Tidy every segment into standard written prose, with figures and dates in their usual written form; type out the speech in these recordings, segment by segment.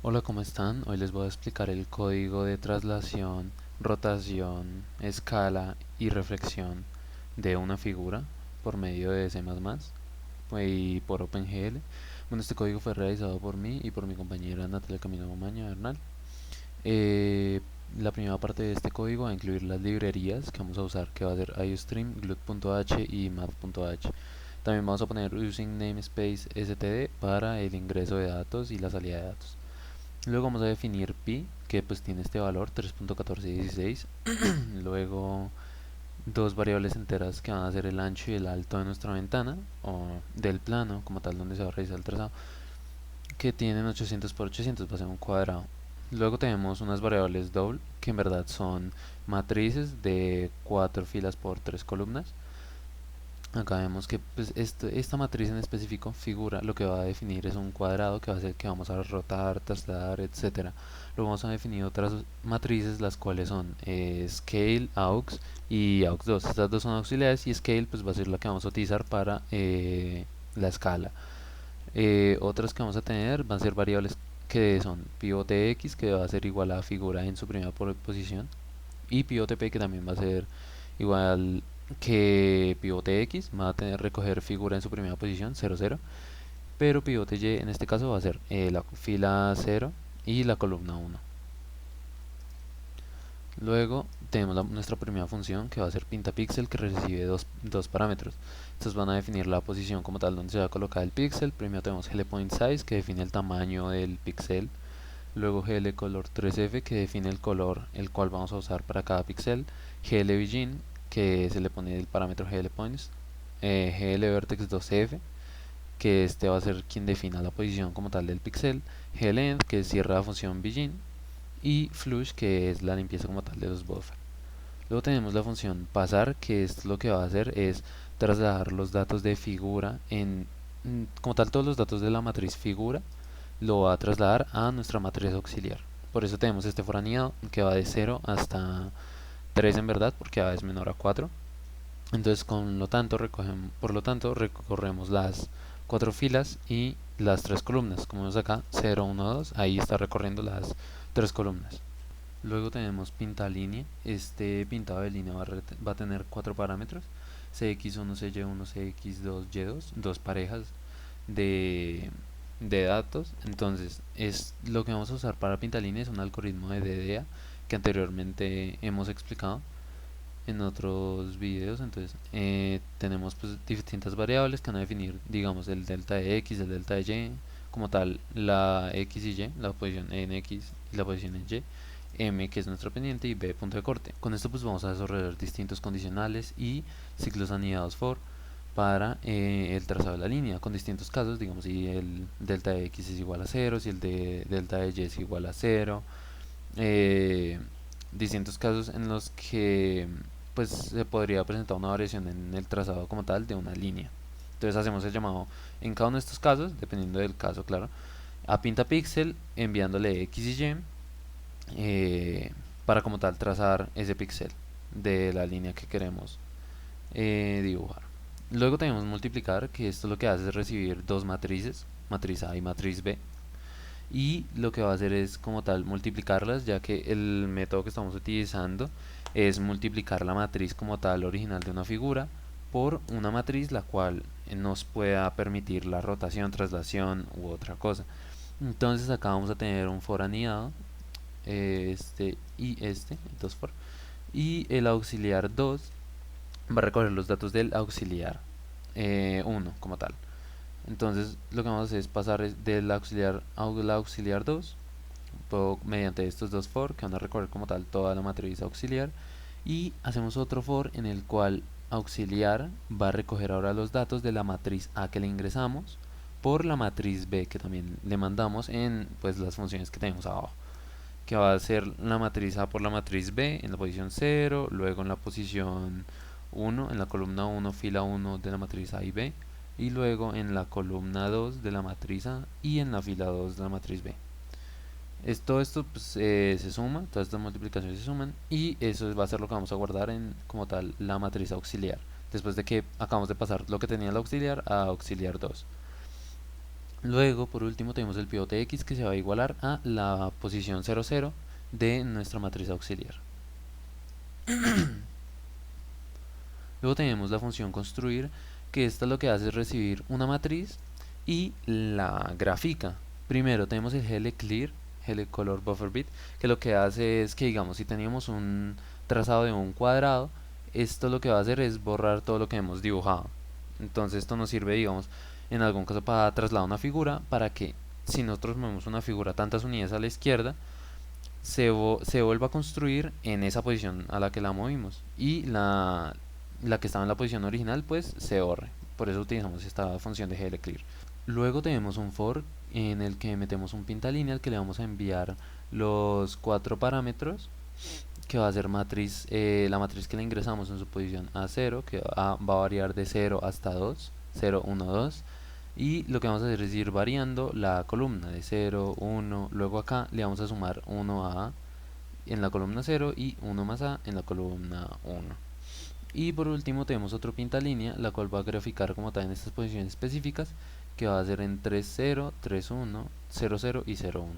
Hola, ¿cómo están? Hoy les voy a explicar el código de traslación, rotación, escala y reflexión de una figura por medio de C++ y por OpenGL. Bueno, este código fue realizado por mí y por mi compañera Natalia Camino Maña Bernal. Eh, la primera parte de este código va a incluir las librerías que vamos a usar, que va a ser iostream, glut.h y math.h. También vamos a poner using namespace std para el ingreso de datos y la salida de datos. Luego vamos a definir pi, que pues tiene este valor 3.1416. Luego dos variables enteras que van a ser el ancho y el alto de nuestra ventana o del plano como tal donde se va a realizar el trazado, que tienen 800 por 800, va a ser un cuadrado. Luego tenemos unas variables double, que en verdad son matrices de 4 filas por 3 columnas. Acá vemos que pues, esta matriz en específico, figura, lo que va a definir es un cuadrado que va a ser que vamos a rotar, trasladar, etcétera. Luego vamos a definir otras matrices, las cuales son scale, aux y aux2. Estas dos son auxiliares y scale pues va a ser la que vamos a utilizar para la escala. Otras que vamos a tener van a ser variables que son pivote x, que va a ser igual a figura en su primera posición, y pivote p, que también va a ser igual que pivote x, va a tener recoger figura en su primera posición 0 0, pero pivote y en este caso va a ser la fila 0 y la columna 1. Luego tenemos nuestra primera función, que va a ser pintapixel, que recibe dos parámetros. Estos van a definir la posición como tal donde se va a colocar el píxel. Primero tenemos glPointSize, que define el tamaño del píxel. Luego glColor3f, que define el color el cual vamos a usar para cada píxel. glBegin, que se le pone el parámetro glPoints. glVertex2f, que este va a ser quien defina la posición como tal del píxel. glEnd, que cierra la función begin. Y flush, que es la limpieza como tal de los buffers. Luego tenemos la función pasar, que es lo que va a hacer es trasladar los datos de figura como tal, todos los datos de la matriz figura lo va a trasladar a nuestra matriz auxiliar. Por eso tenemos este foraneado que va de 0 hasta 3 en verdad, porque A es menor a 4. Entonces, por lo tanto, recorremos las 4 filas y las 3 columnas. Como vemos acá, 0, 1, 2, ahí está recorriendo las 3 columnas. Luego tenemos pintalínea. Este pintado de línea va a tener 4 parámetros: cx1, cy1, cx2, y2, dos parejas de, de datos. Entonces, lo que vamos a usar para pintalínea es un algoritmo de DDA que anteriormente hemos explicado en otros videos. Entonces, tenemos pues distintas variables que van a definir, digamos, el delta de x, el delta de y, como tal, la x y y, la posición en x y la posición en y, m, que es nuestra pendiente, y b, punto de corte. Con esto pues vamos a desarrollar distintos condicionales y ciclos anidados for para el trazado de la línea, con distintos casos, digamos, si el delta de x es igual a 0, si el de delta de y es igual a 0, eh, distintos casos en los que pues se podría presentar una variación en el trazado como tal de una línea. Entonces hacemos el llamado en cada uno de estos casos, dependiendo del caso, claro, a pintapixel, enviándole x y y para como tal trazar ese píxel de la línea que queremos dibujar. Luego tenemos multiplicar, que esto lo que hace es recibir dos matrices, matriz A y matriz B, y lo que va a hacer es como tal multiplicarlas, ya que el método que estamos utilizando es multiplicar la matriz como tal original de una figura por una matriz la cual nos pueda permitir la rotación, traslación u otra cosa. Entonces acá vamos a tener un for anidado, dos for, y el auxiliar 2 va a recoger los datos del auxiliar 1 como tal. Entonces lo que vamos a hacer es pasar del auxiliar al auxiliar 2 mediante estos dos for que van a recorrer como tal toda la matriz auxiliar, y hacemos otro for en el cual auxiliar va a recoger ahora los datos de la matriz A que le ingresamos por la matriz B que también le mandamos en pues las funciones que tenemos abajo, que va a ser la matriz A por la matriz B en la posición 0, luego en la posición 1, en la columna 1, fila 1 de la matriz A y B, y luego en la columna 2 de la matriz A y en la fila 2 de la matriz B. Todo esto pues, se suma, todas estas multiplicaciones se suman, y eso va a ser lo que vamos a guardar en como tal la matriz auxiliar, después de que acabamos de pasar lo que tenía el auxiliar a auxiliar 2. Luego, por último, tenemos el pivote X que se va a igualar a la posición 0, 0 de nuestra matriz auxiliar. Luego tenemos la función construir, que esta lo que hace es recibir una matriz y la grafica. Primero tenemos el GLClear, GLColor Buffer Bit, que lo que hace es que, digamos, si teníamos un trazado de un cuadrado, esto lo que va a hacer es borrar todo lo que hemos dibujado. Entonces esto nos sirve, digamos, en algún caso para trasladar una figura, para que si nosotros movemos una figura tantas unidades a la izquierda, se vuelva a construir en esa posición a la que la movimos, y la que estaba en la posición original pues se borre. Por eso utilizamos esta función de GLClear. Luego tenemos un for en el que metemos un pintalínea al que le vamos a enviar los cuatro parámetros, que va a ser la matriz que le ingresamos en su posición A0, que va a variar de 0 hasta 2, 0, 1, 2. Y lo que vamos a hacer es ir variando la columna de 0, 1, luego acá le vamos a sumar 1 a A en la columna 0 y 1 más A en la columna 1. Y por último tenemos otro pintalínea, la cual va a graficar como tal en estas posiciones específicas, que va a ser en 3, 0, 3, 1, 0, 0 y 0, 1.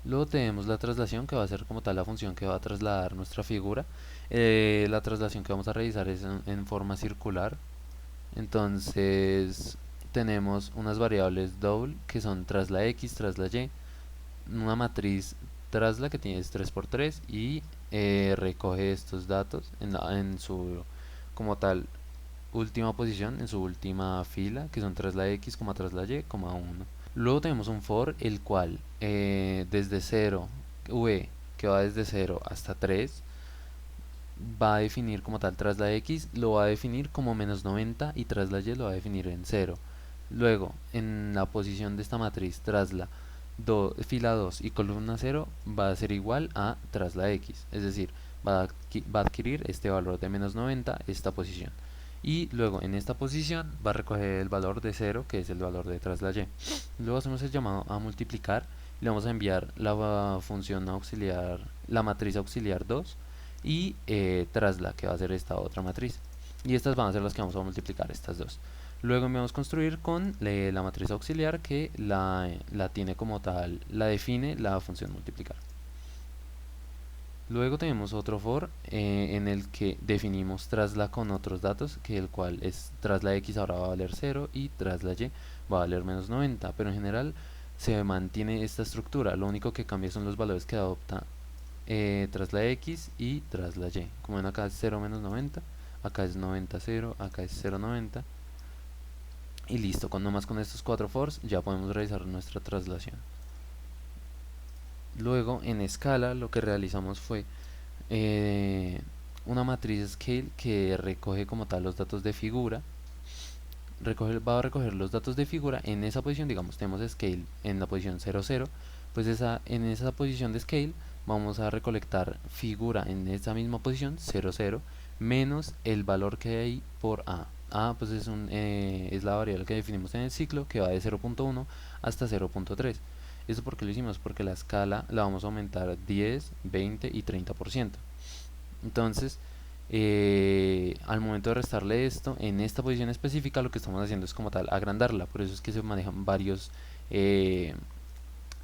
Luego tenemos la traslación, que va a ser como tal la función que va a trasladar nuestra figura. La traslación que vamos a realizar es en forma circular. Entonces tenemos unas variables double, que son trasla x, trasla y, una matriz trasla que tiene 3 por 3 y recoge estos datos en su como tal última posición, en su última fila, que son trasla x, trasla y, 1. Luego tenemos un for, el cual desde 0, v, que va desde 0 hasta 3, va a definir como tal trasla x, lo va a definir como menos 90, y trasla y lo va a definir en 0. Luego, en la posición de esta matriz, trasla fila 2 y columna 0 va a ser igual a trasla x, es decir, va a adquirir este valor de menos 90, esta posición. Y luego en esta posición va a recoger el valor de 0, que es el valor de trasla y. Luego hacemos el llamado a multiplicar y le vamos a enviar la función auxiliar, la matriz auxiliar 2, y trasla, que va a ser esta otra matriz. Y estas van a ser las que vamos a multiplicar, estas dos. Luego enviamos construir con la matriz auxiliar, que la tiene como tal, la define la función multiplicar. Luego tenemos otro for en el que definimos trasla con otros datos, que el cual es trasla x ahora va a valer 0 y trasla y va a valer menos 90, pero en general se mantiene esta estructura. Lo único que cambia son los valores que adopta trasla x y trasla y. Como ven, acá es 0 menos 90, acá es 90 0, acá es 0 90. Y listo, nomás con estos 4 fors ya podemos realizar nuestra traslación. Luego en escala lo que realizamos fue una matriz scale que recoge como tal los datos de figura. Va a recoger los datos de figura en esa posición. Digamos, tenemos scale en la posición 0, 0, pues en esa posición de scale vamos a recolectar figura en esa misma posición 0, 0, menos el valor que hay por A. A pues es la variable que definimos en el ciclo, que va de 0.1 hasta 0.3. ¿Eso por qué lo hicimos? Porque la escala la vamos a aumentar 10, 20 y 30%. Entonces, al momento de restarle esto, en esta posición específica lo que estamos haciendo es como tal agrandarla. Por eso es que se manejan varios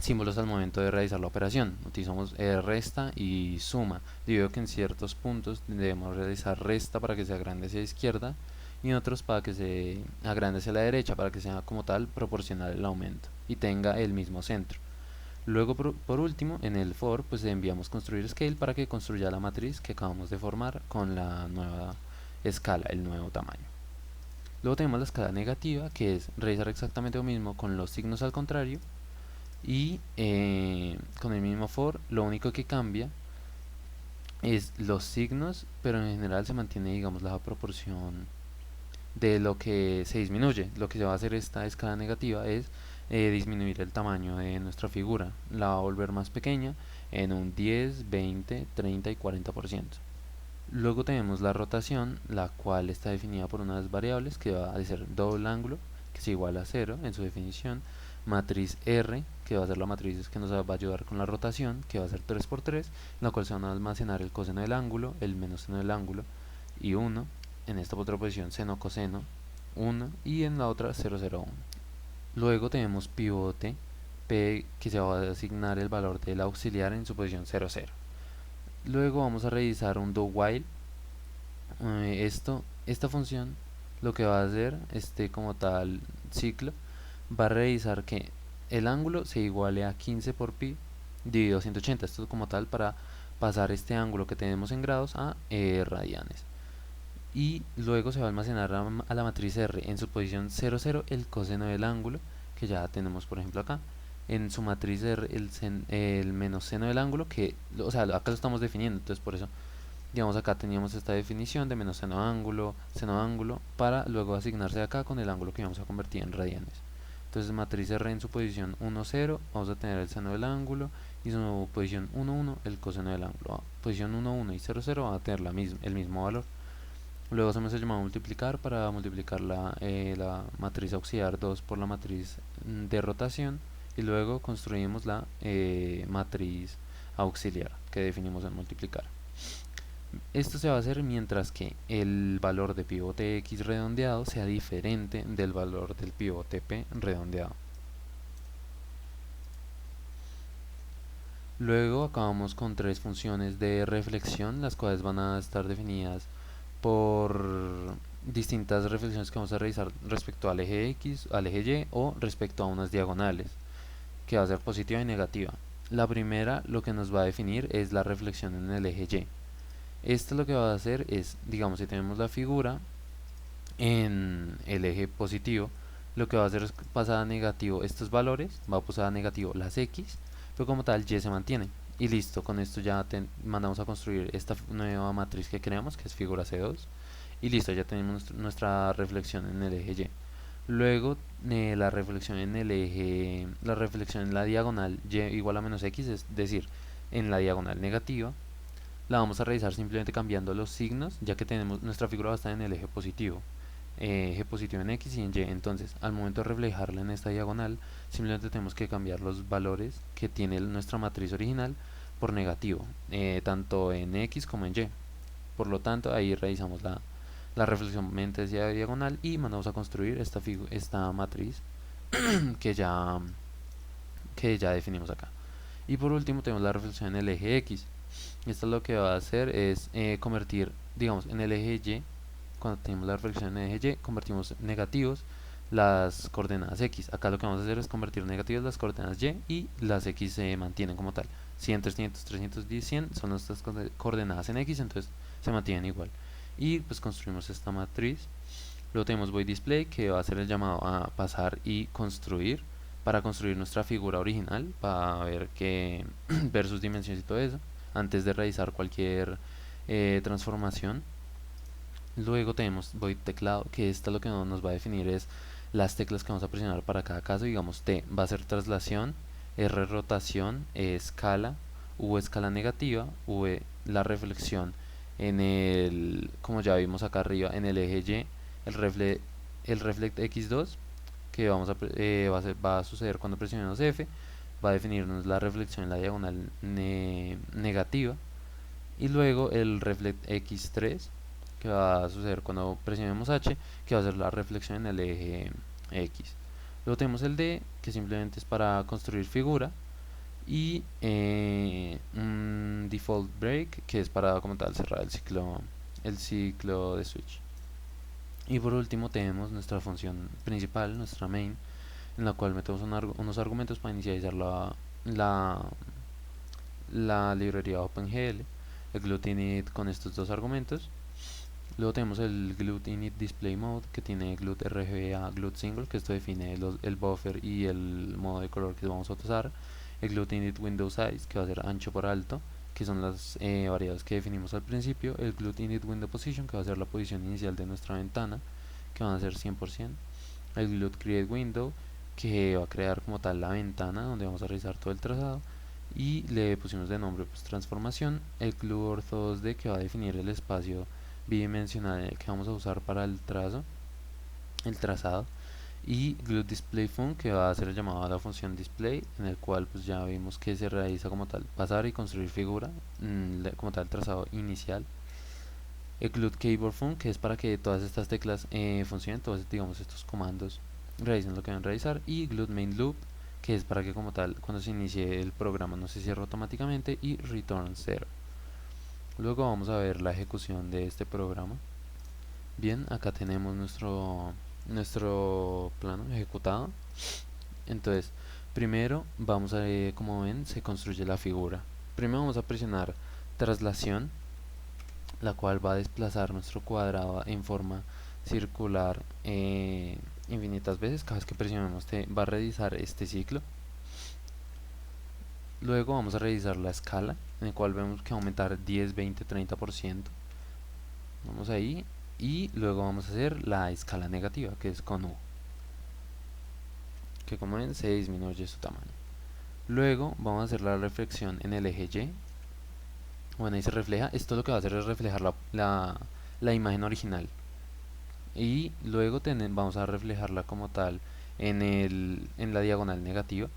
símbolos al momento de realizar la operación. Utilizamos resta y suma, debido a que en ciertos puntos debemos realizar resta para que se agrande hacia la izquierda, y en otros para que se agrande hacia la derecha, para que sea como tal proporcional el aumento y tenga el mismo centro. Luego, por último, en el for pues enviamos construir scale para que construya la matriz que acabamos de formar con la nueva escala, el nuevo tamaño. Luego tenemos la escala negativa, que es realizar exactamente lo mismo con los signos al contrario, y con el mismo for. Lo único que cambia es los signos, pero en general se mantiene, digamos, la proporción de lo que se disminuye. Lo que se va a hacer esta escala negativa es disminuir el tamaño de nuestra figura. La va a volver más pequeña en un 10, 20, 30 y 40%. Luego tenemos la rotación, la cual está definida por unas variables que va a ser doble ángulo, que es igual a 0 en su definición, matriz R, que va a ser la matriz que nos va a ayudar con la rotación, que va a ser 3 por 3, en la cual se van a almacenar el coseno del ángulo, el menos seno del ángulo, y 1, en esta otra posición seno coseno 1, y en la otra 0, 0, 1. Luego tenemos pivote P, que se va a asignar el valor del auxiliar en su posición 0, 0. Luego vamos a revisar un do while. Esta función lo que va a hacer, como tal ciclo, va a revisar que el ángulo se iguale a 15 por pi dividido 180. Esto como tal para pasar este ángulo que tenemos en grados a radianes. Y luego se va a almacenar a la matriz R en su posición 0, 0 el coseno del ángulo, que ya tenemos por ejemplo acá. En su matriz R el menos seno del ángulo, que, o sea, acá lo estamos definiendo, entonces por eso, digamos, acá teníamos esta definición de menos seno ángulo, para luego asignarse acá con el ángulo que vamos a convertir en radianes. Entonces matriz R en su posición 1, 0, vamos a tener el seno del ángulo, y su posición 1, 1 el coseno del ángulo. Posición 1, 1 y 0, 0 van a tener el mismo valor. Luego hacemos el llamado multiplicar para multiplicar la matriz auxiliar 2 por la matriz de rotación, y luego construimos la matriz auxiliar que definimos en multiplicar. Esto se va a hacer mientras que el valor de pivote X redondeado sea diferente del valor del pivote P redondeado. Luego acabamos con tres funciones de reflexión, las cuales van a estar definidas por distintas reflexiones que vamos a realizar respecto al eje X, al eje Y o respecto a unas diagonales, que va a ser positiva y negativa. La primera lo que nos va a definir es la reflexión en el eje Y. Esto lo que va a hacer es, digamos, si tenemos la figura en el eje positivo, lo que va a hacer es pasar a negativo estos valores, va a pasar a negativo las X, pero como tal Y se mantiene. Y listo, con esto ya mandamos a construir esta nueva matriz que creamos, que es figura C2. Y listo, ya tenemos nuestra reflexión en el eje Y. Luego la reflexión en la diagonal Y igual a menos X, es decir, en la diagonal negativa, la vamos a realizar simplemente cambiando los signos, ya que tenemos nuestra figura va a estar en el eje positivo en X y en Y. Entonces, al momento de reflejarla en esta diagonal, simplemente tenemos que cambiar los valores que tiene nuestra matriz original por negativo, tanto en X como en Y. Por lo tanto, ahí realizamos la reflexión mente hacia diagonal y mandamos a construir esta matriz que ya, que ya definimos acá. Y por último tenemos la reflexión en el eje X. Esto lo que va a hacer es convertir, digamos, en el eje Y, cuando tenemos la reflexión en el eje Y, convertimos negativos las coordenadas X. Acá lo que vamos a hacer es convertir negativas las coordenadas Y las X se mantienen como tal. 100, 300, 310, 100 son nuestras coordenadas en X, entonces se mantienen igual. Y pues construimos esta matriz. Luego tenemos void display, que va a ser el llamado a pasar y construir para construir nuestra figura original, para ver que ver sus dimensiones y todo eso antes de realizar cualquier transformación. Luego tenemos void teclado, que esto lo que nos va a definir es las teclas que vamos a presionar para cada caso. Digamos, T va a ser traslación, R rotación, E escala, V escala negativa, V la reflexión en el, como ya vimos acá arriba, en el eje Y, el reflect X2, que va a suceder cuando presionemos F, va a definirnos la reflexión en la diagonal negativa. Y luego el reflect X3, que va a suceder cuando presionemos H, que va a ser la reflexión en el eje X. Luego tenemos el D, que simplemente es para construir figura, y un default break, que es para como tal cerrar el ciclo de switch. Y por último tenemos nuestra función principal, nuestra main, en la cual metemos unos argumentos para inicializar la, la librería OpenGL, el glut-init con estos dos argumentos. Luego tenemos el glut-init display mode, que tiene glut RGBA, glut single, que esto define el buffer y el modo de color que vamos a usar. El glut-init window size, que va a ser ancho por alto, que son las variables que definimos al principio. El glut-init window position, que va a ser la posición inicial de nuestra ventana, que van a ser 100%. El glut create window, que va a crear como tal la ventana donde vamos a realizar todo el trazado, y le pusimos de nombre pues transformación. El glut ortho 2D, que va a definir el espacio bidimensional que vamos a usar para el trazado, y glut display fun, que va a ser llamado a la función display, en el cual pues ya vimos que se realiza como tal pasar y construir figura, como tal trazado inicial. El glut keyboard fun, que es para que todas estas teclas funcionen, todos digamos estos comandos realicen lo que deben realizar, y glut main loop, que es para que como tal cuando se inicie el programa no se cierre automáticamente, y return 0. Luego vamos a ver la ejecución de este programa. Bien, acá tenemos nuestro plano ejecutado. Entonces, primero vamos a ver, como ven, se construye la figura. Primero vamos a presionar traslación, la cual va a desplazar nuestro cuadrado en forma circular infinitas veces. Cada vez que presionemos va a realizar este ciclo. Luego vamos a realizar la escala, en el cual vemos que va a aumentar 10, 20, 30%. Vamos ahí. Y luego vamos a hacer la escala negativa, que es con U, que como ven se disminuye su tamaño. Luego vamos a hacer la reflexión en el eje Y. Bueno, ahí se refleja. Esto lo que va a hacer es reflejar la imagen original. Y luego vamos a reflejarla como tal en la diagonal negativa.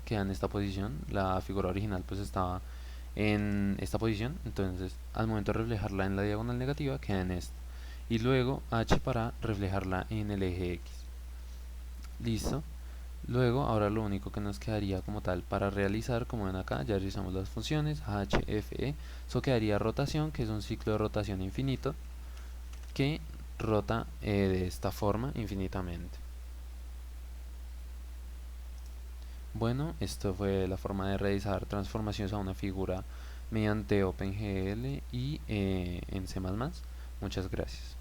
Queda en esta posición. La figura original pues estaba en esta posición. Entonces al momento de reflejarla en la diagonal negativa queda en esta. Y luego H para reflejarla en el eje X. Listo. Luego, ahora lo único que nos quedaría como tal para realizar, como ven acá, ya realizamos las funciones H, F, E. Eso quedaría rotación, que es un ciclo de rotación infinito que rota de esta forma infinitamente. Bueno, esto fue la forma de realizar transformaciones a una figura mediante OpenGL y en C++. Muchas gracias.